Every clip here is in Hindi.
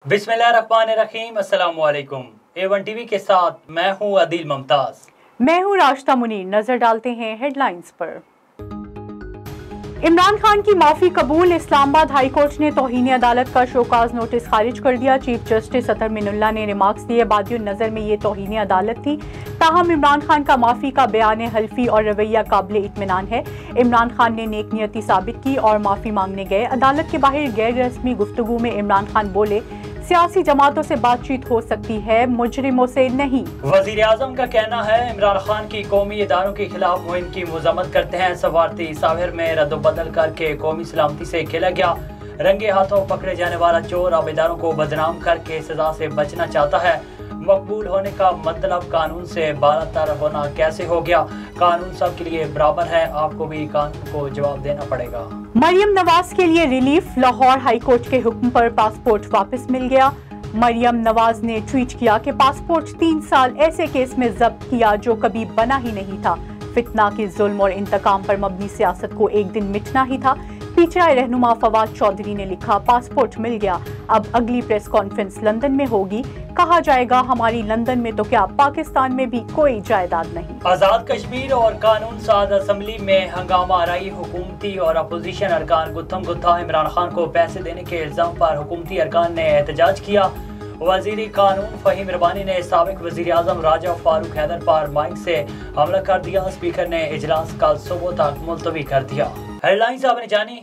बिस्मिल्लाहिर्रहमानिर्रहीम, अस्सलाम वालेकुम। A1 टीवी के साथ मैं हूं आदिल मुमताज। मैं हूं राशिदा मुनीर। नजर डालते हैं हेडलाइंस पर। इमरान खान की माफी कबूल। इस्लामाबाद हाई कोर्ट ने तौहीन अदालत का शोकाज नोटिस खारिज कर दिया। चीफ जस्टिस अतर मिनुल्लाह ने रिमार्क्स दिए। बादियों नजर में ये तौहीन अदालत थी। ताहम इमरान खान का माफी का बयान हल्फी और रवैया काबिल इत्मीनान है। इमरान खान ने नेक नियति साबित की और माफी मांगने गए। अदालत के बाहर गैर रस्मी गुफ्तगू में इमरान खान बोले, सियासी जमातों से बातचीत हो सकती है, मुजरिमों से नहीं। वजीर आजम का कहना है, इमरान खान की कौमी इदारों के खिलाफ मुहिम की मजम्मत करते हैं। सवारती साहिर में रद्दबदल करके कौमी सलामती से खेला गया। रंगे हाथों पकड़े जाने वाला चोर अब इदारों को बदनाम करके सजा से बचना चाहता है। मकबूल होने का मतलब कानून से बालातर होना कैसे हो गया? कानून सबके लिए बराबर है, आपको भी कानून को जवाब देना पड़ेगा। मरियम नवाज के लिए रिलीफ। लाहौर हाई कोर्ट के हुक्म पर पासपोर्ट वापस मिल गया। मरियम नवाज ने ट्वीट किया कि पासपोर्ट 3 साल ऐसे केस में जब्त किया जो कभी बना ही नहीं था। फितना की जुल्म और इंतकाम पर मबनी सियासत को एक दिन मिटना ही था। पीटीआई रहनुमा फवाद चौधरी ने लिखा, पासपोर्ट मिल गया, अब अगली प्रेस कॉन्फ्रेंस लंदन में होगी। कहा जाएगा हमारी लंदन में तो क्या पाकिस्तान में भी कोई जायदाद नहीं। आजाद कश्मीर और कानून साज असम्बली में हंगामा आराई। हुकूमती और अपोजिशन अरकान गुत्थम गुत्था। इमरान खान को पैसे देने के इल्जाम पर हुकूमती अरकान ने एहतजाज किया। वजीर कानून फहीम रबानी ने साबिक वजीर आजम राजा फारूक हैदर पर माइक से हमला कर दिया। स्पीकर ने इजलास कल सुबह तक मुलतवी कर दिया। हेडलाइंस आपने जानी।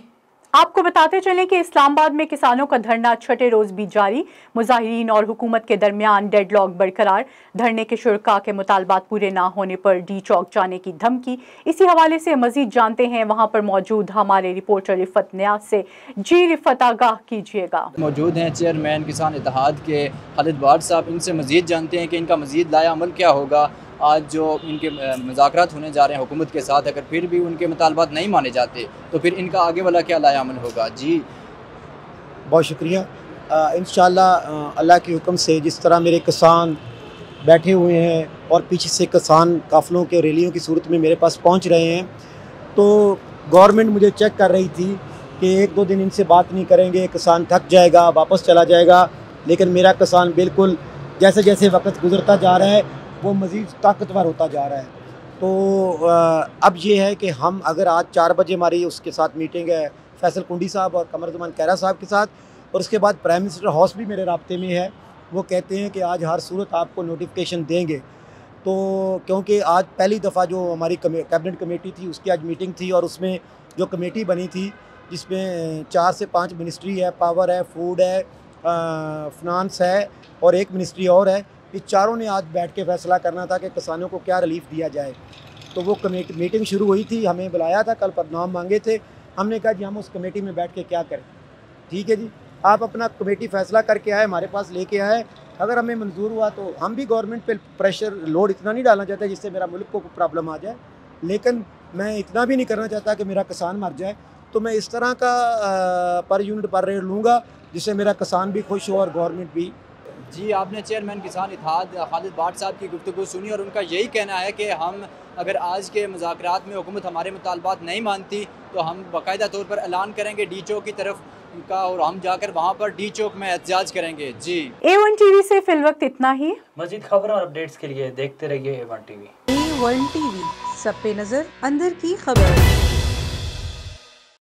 आपको बताते चलें कि इस्लामाबाद में किसानों का धरना छठे रोज भी जारी। मुजाहिरीन और हुकूमत के दरमियान डेडलॉक बरकरार। धरने के शुरका के मुतालबात पूरे ना होने पर डी चौक जाने की धमकी। इसी हवाले से मजीद जानते हैं वहां पर मौजूद हमारे रिपोर्टर रिफत न्याज से। जी रिफत, आगाह कीजिएगा। मौजूद हैं चेयरमैन किसान इत्तेहाद के खालिद बाट साहब। इनसे मजीद जानते हैं कि इनका मजीद लाया अमल क्या होगा। आज जो इनके मुज़ाकरात होने जा रहे हैं हुकूमत के साथ, अगर फिर भी उनके मुतालबात नहीं माने जाते तो फिर इनका आगे वाला क्या लाया अमल होगा? जी बहुत शुक्रिया। इंशाअल्लाह अल्लाह के हुक्म से जिस तरह मेरे किसान बैठे हुए हैं और पीछे से किसान काफ़िलों के रैलियों की सूरत में मेरे पास पहुंच रहे हैं, तो गवर्नमेंट मुझे चेक कर रही थी कि 1-2 दिन इनसे बात नहीं करेंगे, किसान थक जाएगा, वापस चला जाएगा। लेकिन मेरा किसान बिल्कुल जैसे जैसे वक्त गुजरता जा रहा है वो मज़ीद ताकतवर होता जा रहा है। तो अब ये है कि हम अगर आज 4 बजे हमारी उसके साथ मीटिंग है फैसल कुंडी साहब और कमरुज़्ज़मान कैरा साहब के साथ, और उसके बाद प्राइम मिनिस्टर हाउस भी मेरे राब्ते में है। वो कहते हैं कि आज हर सूरत आपको नोटिफिकेशन देंगे। तो क्योंकि आज पहली दफ़ा जो हमारी कैबिनेट कमेटी थी उसकी आज मीटिंग थी, और उसमें जो कमेटी बनी थी जिसमें 4 से 5 मिनिस्ट्री है, पावर है, फूड है, फिनांस है और एक मिनिस्ट्री और है, ये चारों ने आज बैठ के फैसला करना था कि किसानों को क्या रिलीफ दिया जाए। तो वो कमेटी मीटिंग शुरू हुई थी, हमें बुलाया था, कल नाम मांगे थे। हमने कहा जी हम उस कमेटी में बैठ के क्या करें। ठीक है जी, आप अपना कमेटी फ़ैसला करके आए, हमारे पास लेके आए। अगर हमें मंजूर हुआ तो हम भी गवर्नमेंट पे प्रेशर लोड इतना नहीं डालना चाहते जिससे मेरा मुल्क को प्रॉब्लम आ जाए, लेकिन मैं इतना भी नहीं करना चाहता कि मेरा किसान मर जाए। तो मैं इस तरह का पर यूनिट पर रेट लूँगा जिससे मेरा किसान भी खुश हो और गवर्नमेंट भी। जी, आपने चेयरमैन किसान इत्तेहाद खालिद बाट साहब की गुफ्तगू सुनी और उनका यही कहना है कि हम अगर आज के मुज़ाकरात में हुकूमत हमारे मुतालबात नहीं मानती तो हम बाकायदा तौर पर ऐलान करेंगे डी चौक की तरफ का, और हम जाकर वहाँ पर डी चौक में एहतजाज करेंगे। जी A1 टीवी से फिलवक्त इतना ही। मज़ीद खबर और अपडेट्स के लिए देखते रहिए A1 टीवी। A1 टीवी, सब पे नजर, अंदर की खबर।